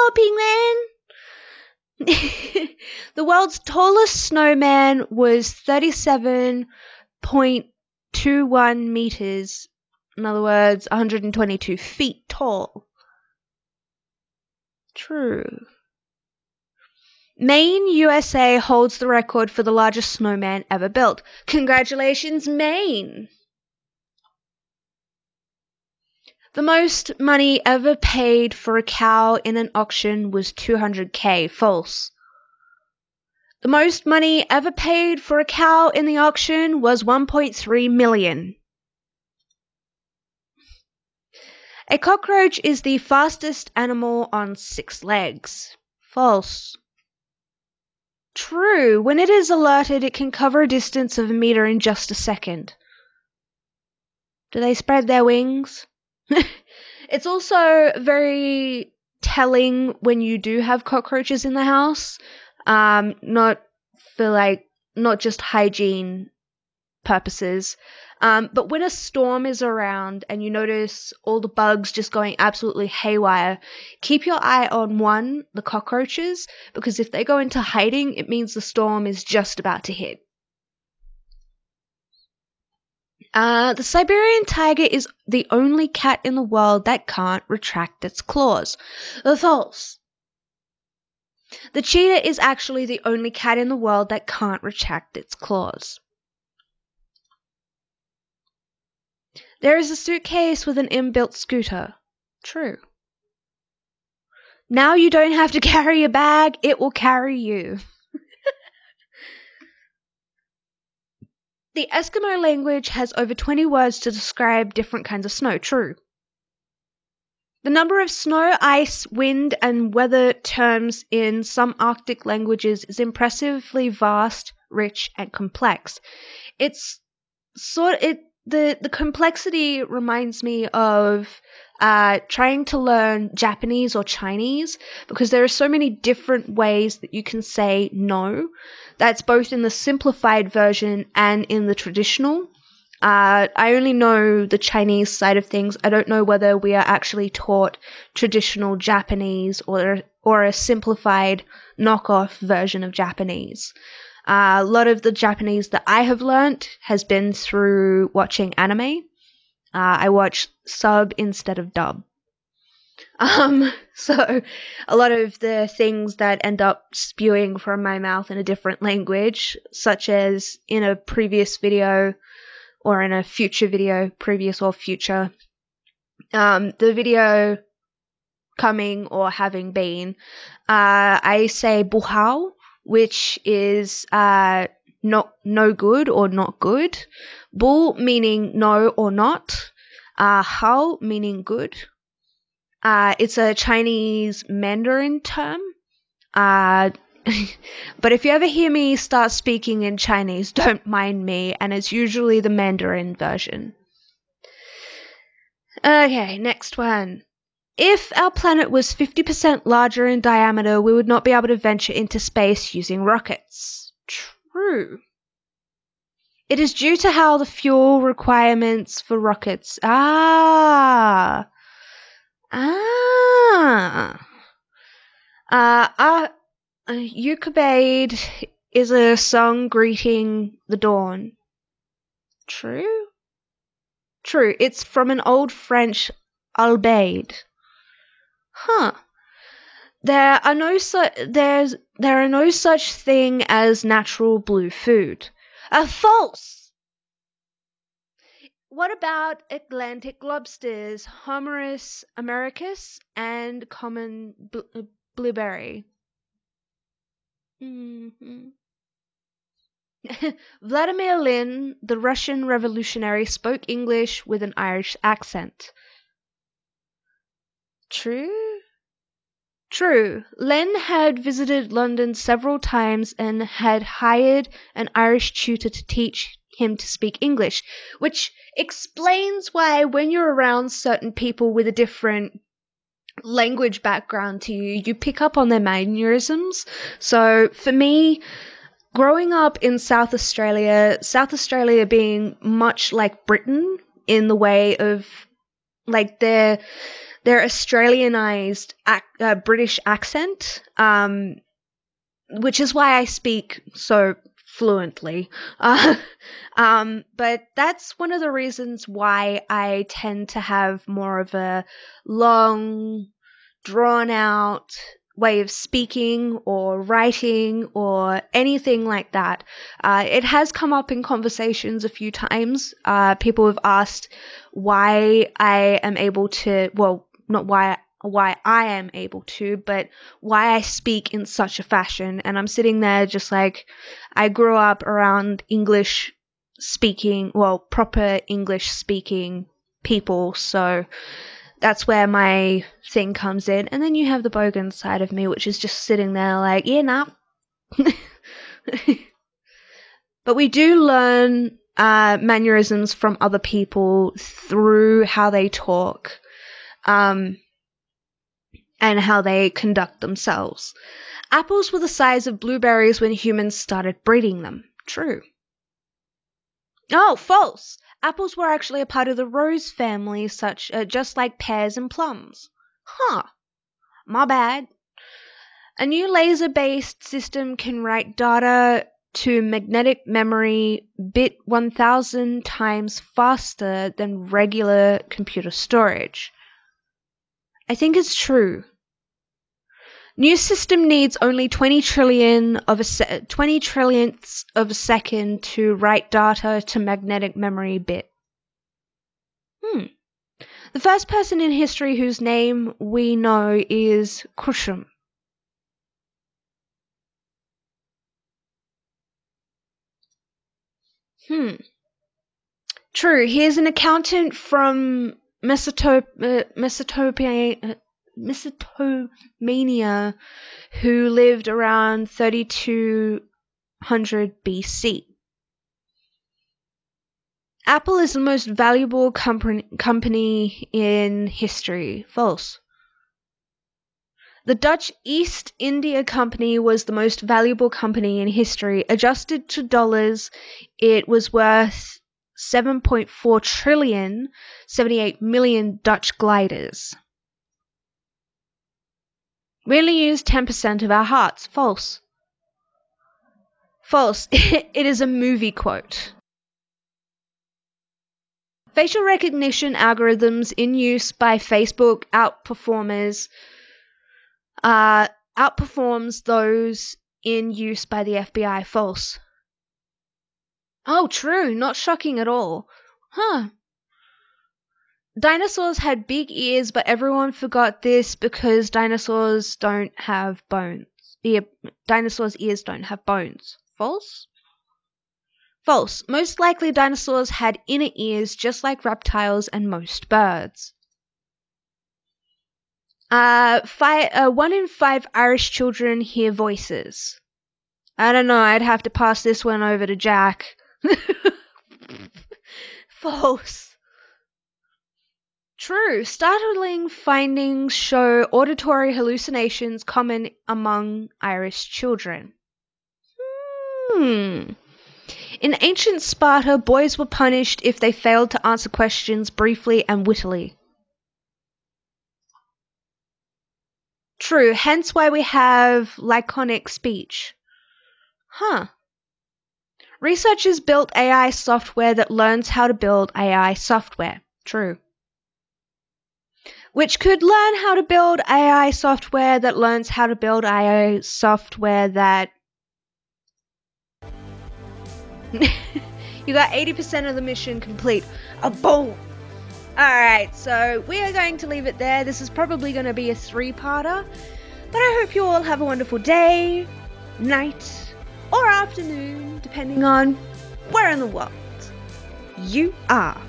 shopping, man. The world's tallest snowman was 37.21 meters. In other words, 122 feet tall. True. Maine, USA holds the record for the largest snowman ever built. Congratulations, Maine! The most money ever paid for a cow in an auction was $200K. False. The most money ever paid for a cow in the auction was $1.3 million. A cockroach is the fastest animal on 6 legs. False. True. When it is alerted, it can cover a distance of a meter in just a second. Do they spread their wings? It's also very telling when you do have cockroaches in the house. Not just hygiene purposes. But when a storm is around and you notice all the bugs just going absolutely haywire, keep your eye on the cockroaches, because if they go into hiding, it means the storm is just about to hit. The Siberian tiger is the only cat in the world that can't retract its claws. False. The cheetah is actually the only cat in the world that can't retract its claws. There is a suitcase with an inbuilt scooter. True. Now you don't have to carry a bag, it will carry you. The Eskimo language has over 20 words to describe different kinds of snow. True. The number of snow, ice, wind, and weather terms in some Arctic languages is impressively vast, rich, and complex. The complexity reminds me of trying to learn Japanese or Chinese, because there are so many different ways that you can say no. That's both in the simplified version and in the traditional. I only know the Chinese side of things. I don't know whether we are actually taught traditional Japanese or a simplified knockoff version of Japanese. A lot of the Japanese that I have learnt has been through watching anime. I watch sub instead of dub. So a lot of the things that end up spewing from my mouth in a different language, such as in a previous video or in a future video, previous or future, the video coming or having been, I say buhao, which is no good or not good. Bu meaning no or not. Hao meaning good. It's a Chinese Mandarin term. But if you ever hear me start speaking in Chinese, don't mind me, and it's usually the Mandarin version. Okay, next one. If our planet was 50% larger in diameter, we would not be able to venture into space using rockets. True. It is due to how the fuel requirements for rockets. Eucabade is a song greeting the dawn. True? True. It's from an old French albade. Huh. There are no such thing as natural blue food. False! What about Atlantic lobsters, Homarus americus, and common blueberry? Vladimir Lenin, the Russian revolutionary, spoke English with an Irish accent. True? True. Len had visited London several times and had hired an Irish tutor to teach him to speak English, which explains why when you're around certain people with a different language background to you, you pick up on their mannerisms. So for me, growing up in South Australia being much like Britain in the way of like their their Australianized British accent, which is why I speak so fluently. But that's one of the reasons why I tend to have more of a long, drawn-out way of speaking or writing or anything like that. It has come up in conversations a few times. People have asked why I am able to, well, not why I am able to, but why I speak in such a fashion. And I'm sitting there just like, I grew up around English speaking, well, proper English speaking people, so that's where my thing comes in. And then you have the bogan side of me, which is just sitting there like, yeah, nah. But we do learn mannerisms from other people through how they talk, and how they conduct themselves. Apples were the size of blueberries when humans started breeding them. True. Oh, false. Apples were actually a part of the rose family, just like pears and plums. Huh. My bad. A new laser-based system can write data to magnetic memory bit 1,000 times faster than regular computer storage. I think it's true. New system needs only 20 trillionths of a second to write data to magnetic memory bit. The first person in history whose name we know is Kushum. True, he is an accountant from Mesopotamia who lived around 3200 BC. Apple is the most valuable company in history. False. The Dutch East India Company was the most valuable company in history. Adjusted to dollars, it was worth 7.4 trillion, 78 million Dutch gliders. We only use 10% of our hearts. False. False. It is a movie quote. Facial recognition algorithms in use by Facebook outperforms those in use by the FBI. False. Oh, true. Not shocking at all. Huh. Dinosaurs had big ears, but everyone forgot this because dinosaurs don't have bones. Dinosaurs' ears don't have bones. False? False. Most likely dinosaurs had inner ears just like reptiles and most birds. 1 in 5 Irish children hear voices. I don't know, I'd have to pass this one over to Jack. False. True. Startling findings show auditory hallucinations common among Irish children. In ancient Sparta, boys were punished if they failed to answer questions briefly and wittily. True, hence why we have laconic speech. Researchers built AI software that learns how to build AI software. True. Which could learn how to build AI software that learns how to build AI software that... You got 80% of the mission complete. Boom! Alright, so we are going to leave it there. This is probably going to be a 3-parter. But I hope you all have a wonderful day, night, or afternoon, depending on where in the world you are.